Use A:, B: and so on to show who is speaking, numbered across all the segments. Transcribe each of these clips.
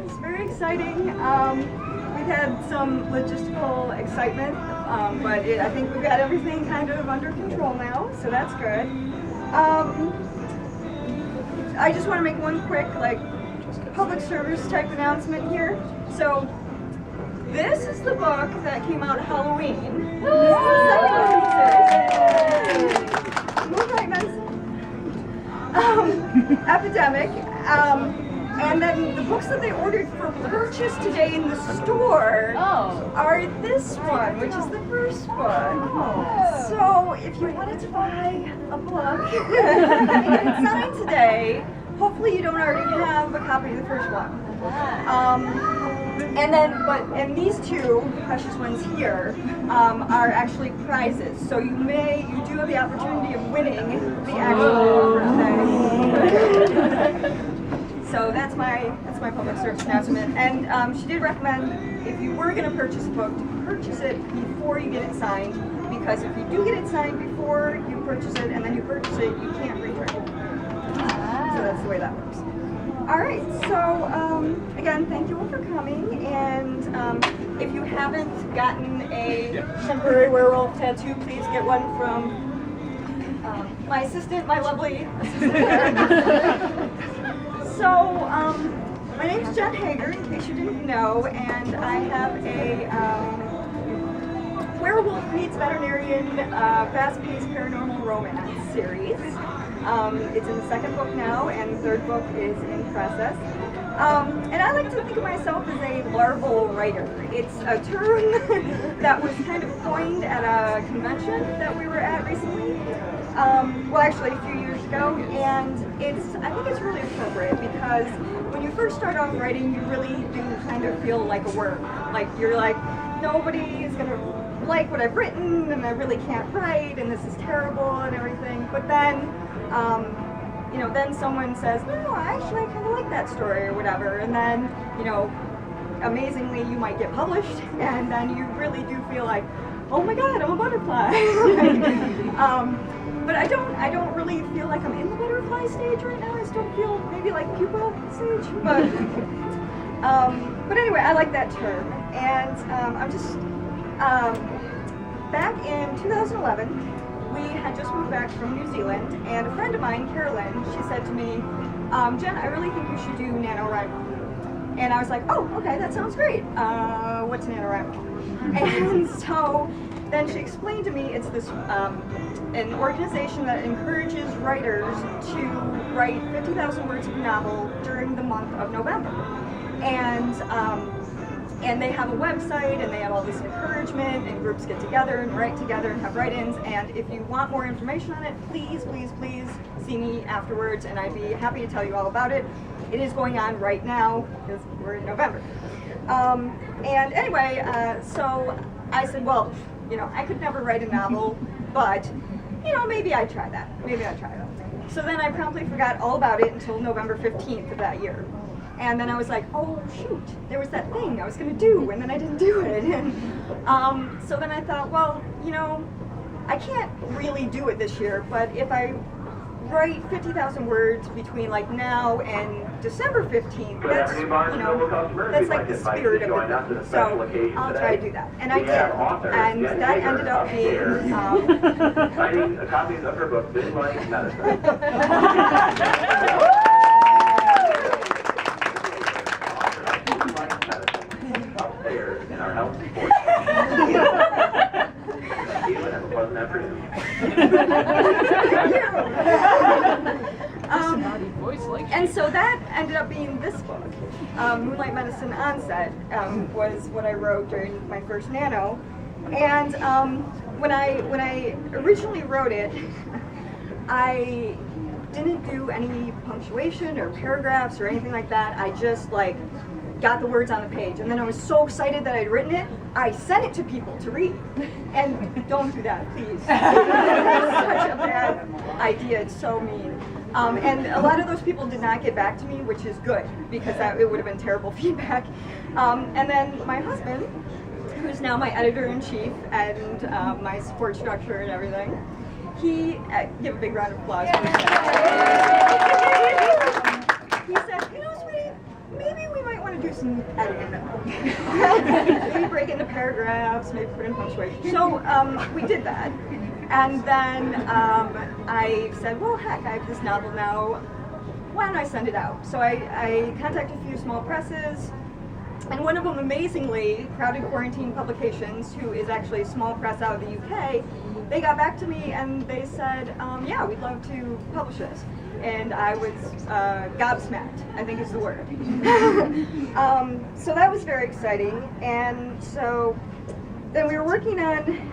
A: It's very exciting. We've had some logistical excitement, but I think we've got everything kind of under control now, so that's good. I just want to make one quick, public service type announcement here. So, this is the book that came out Halloween. This is the second book in the series. Moonlight Medicine. Epidemic. And then the books that they ordered for purchase today in the store are this one, which is the first book. So if you wanted to buy a book and get it signed today, hopefully you don't already have a copy of the first one. And these two precious ones here are actually prizes. So you do have the opportunity of winning the actual book today. So that's my public service announcement. And she did recommend, if you were going to purchase a book, to purchase it before you get it signed, because if you do get it signed before you purchase it and then you purchase it, you can't return it. So that's the way that works. All right, so again, thank you all for coming. And if you haven't gotten a temporary werewolf tattoo, please get one from my assistant, my lovely assistant. So, my name is Jen Hager, in case you didn't know, and I have a werewolf meets veterinarian fast-paced paranormal romance series. It's in the second book now, and the third book is in process. And I like to think of myself as a larval writer. It's a term that was kind of coined at a convention that we were at recently. Well, actually a few years ago, and I think it's really appropriate because when you first start off writing, you really do kind of feel like a worm. Like you're like, nobody is gonna like what I've written, and I really can't write, and this is terrible and everything. But then, then someone says, no, actually I kind of like that story or whatever, and then, amazingly you might get published, and then you really do feel like, oh my God, I'm a butterfly. But I don't really feel like I'm in the butterfly stage right now. I still feel maybe like pupa stage, but anyway, I like that term. And I'm just back in 2011, we had just moved back from New Zealand, and a friend of mine, Carolyn, she said to me, Jen, I really think you should do NaNoWriMo. And I was like, oh, okay, that sounds great. What's NaNoWriMo? And so then she explained to me it's this an organization that encourages writers to write 50,000 words of novel during the month of November. And they have a website, and they have all this encouragement, and groups get together and write together and have write-ins. And if you want more information on it, please, please, please see me afterwards, and I'd be happy to tell you all about it. It is going on right now because we're in November. And anyway, so I said, well, I could never write a novel, but maybe I'd try that. So then I promptly forgot all about it until November 15th of that year. And then I was like, oh shoot, there was that thing I was going to do, and then I didn't do it. And so then I thought, well, I can't really do it this year, but if I write 50,000 words between now and December 15th, that's, that's like the spirit of it. So I'll try to do that. And I did. And that ended up being...
B: Signing copies of her book, Moonlight Medicine. Upstairs in our house porch. Have a pleasant afternoon.
A: And so that ended up being this book. Moonlight Medicine Onset was what I wrote during my first Nano. And when I originally wrote it, I didn't do any punctuation or paragraphs or anything like that. I just got the words on the page, and then I was so excited that I'd written it, I sent it to people to read. And don't do that, please. It's such a bad idea, it's so mean. And a lot of those people did not get back to me, which is good, because it would have been terrible feedback. And then my husband, who's now my editor-in-chief and my support structure and everything, he, give a big round of applause. He said, sweetie, maybe we might want to do some editing though. Maybe break into paragraphs, maybe put in punctuation. So we did that. And then I said, well, heck, I have this novel now. Why don't I send it out? So I contacted a few small presses. And one of them, amazingly, Crowded Quarantine Publications, who is actually a small press out of the UK, they got back to me and they said, yeah, we'd love to publish this. And I was gobsmacked, I think is the word. So that was very exciting. And so then we were working on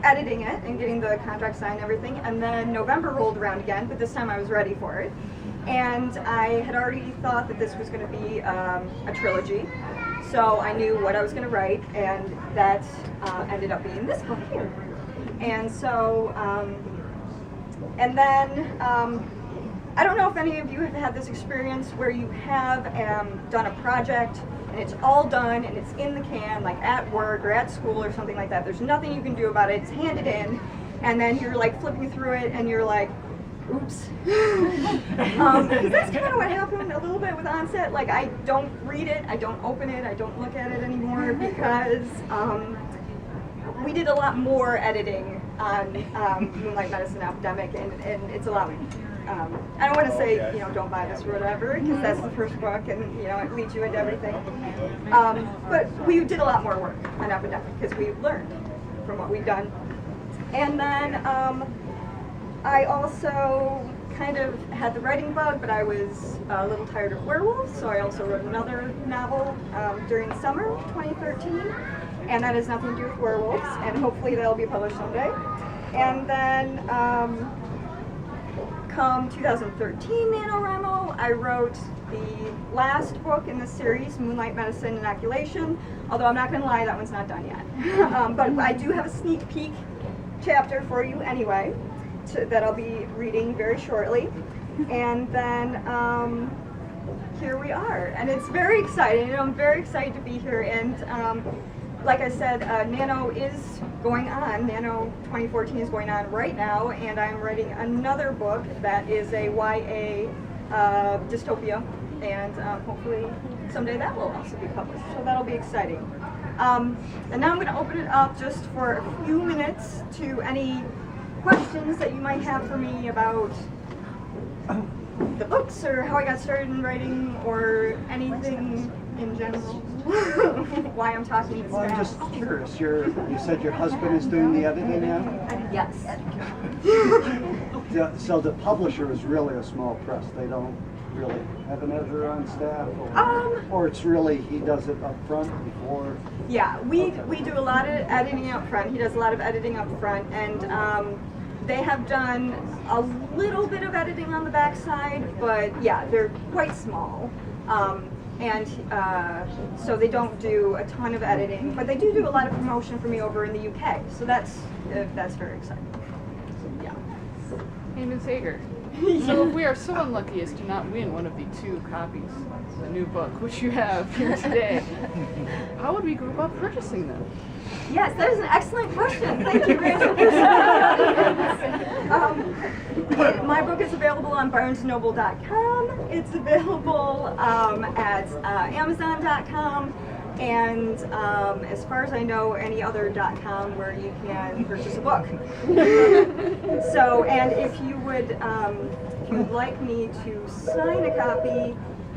A: editing it and getting the contract signed and everything. And then November rolled around again, but this time I was ready for it. And I had already thought that this was going to be a trilogy, so I knew what I was going to write, and that ended up being this book here. And so, and then, I don't know if any of you have had this experience where you have done a project, and it's all done, and it's in the can, like at work or at school or something like that. There's nothing you can do about it. It's handed in, and then you're like flipping through it, and you're like, oops. Because that's kind of what happened a little bit with Onset. Like, I don't read it, I don't open it, I don't look at it anymore because we did a lot more editing on Moonlight, Medicine, Epidemic, and it's a lot. I don't want to say, you know, don't buy this or whatever, because that's the first book, and you know, it leads you into everything. But we did a lot more work on Epidemic because we learned from what we've done, and then. I also kind of had the writing bug, but I was a little tired of werewolves, so I also wrote another novel during the summer of 2013, and that has nothing to do with werewolves, and hopefully that'll be published someday. And then come 2013 NaNoWriMo, I wrote the last book in the series, Moonlight, Medicine, Inoculation, although I'm not going to lie, that one's not done yet. But I do have a sneak peek chapter for you anyway. That I'll be reading very shortly, and then here we are, and it's very exciting. You know, I'm very excited to be here, and like I said, Nano is going on. Nano 2014 is going on right now, and I'm writing another book that is a YA dystopia, and hopefully someday that will also be published. So that'll be exciting. And now I'm going to open it up just for a few minutes to any questions that you might have for me about the books or how I got started in writing or anything in general. Why I'm talking this
C: Well, I'm just curious. You said your husband is doing the editing now?
A: Yes.
C: So the publisher is really a small press. They don't really have an editor on staff? Or it's really, he does it up front before?
A: Yeah, we do a lot of editing up front. He does a lot of editing up front, and they have done a little bit of editing on the backside, but yeah, they're quite small. So they don't do a ton of editing, but they do a lot of promotion for me over in the UK. So that's very exciting. Yeah.
D: Hey, Ms. Hager. So if we are so unlucky as to not win one of the 2 copies of the new book, which you have here today, how would we go about purchasing them?
A: Yes, that is an excellent question. Thank you, Rachel. My book is available on BarnesandNoble.com. It's available at Amazon.com. And as far as I know, any other .com where you can purchase a book. So, and if you would like me to sign a copy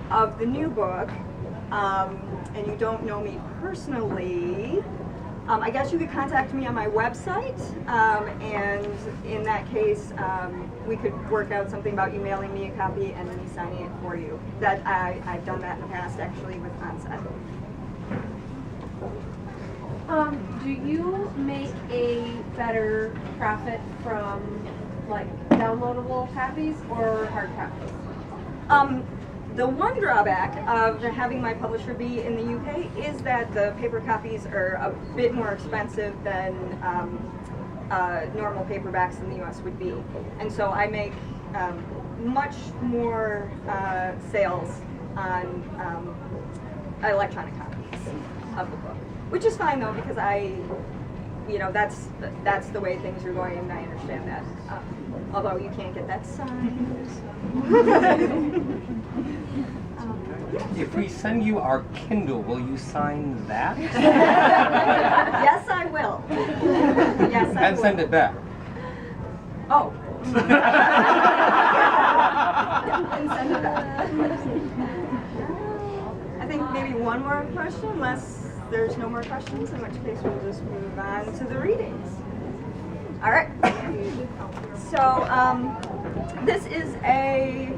A: of the new book, and you don't know me personally, I guess you could contact me on my website, and in that case, we could work out something about you mailing me a copy and me signing it for you. That I've done that in the past, actually, with Onset.
E: Do you make a better profit from like downloadable copies or hard copies?
A: The one drawback of having my publisher be in the UK is that the paper copies are a bit more expensive than normal paperbacks in the US would be. And so I make much more sales on electronic copies of the book. Which is fine though, because that's the way things are going, and I understand that. Although you can't get that signed.
F: If we send you our Kindle, will you sign that?
A: Yes, I will. Yes, I
F: And
A: will.
F: send it back.
A: Oh. And send it back. I think maybe one more question, unless there's no more questions, in which case we'll just move on to the readings. All right. So this is a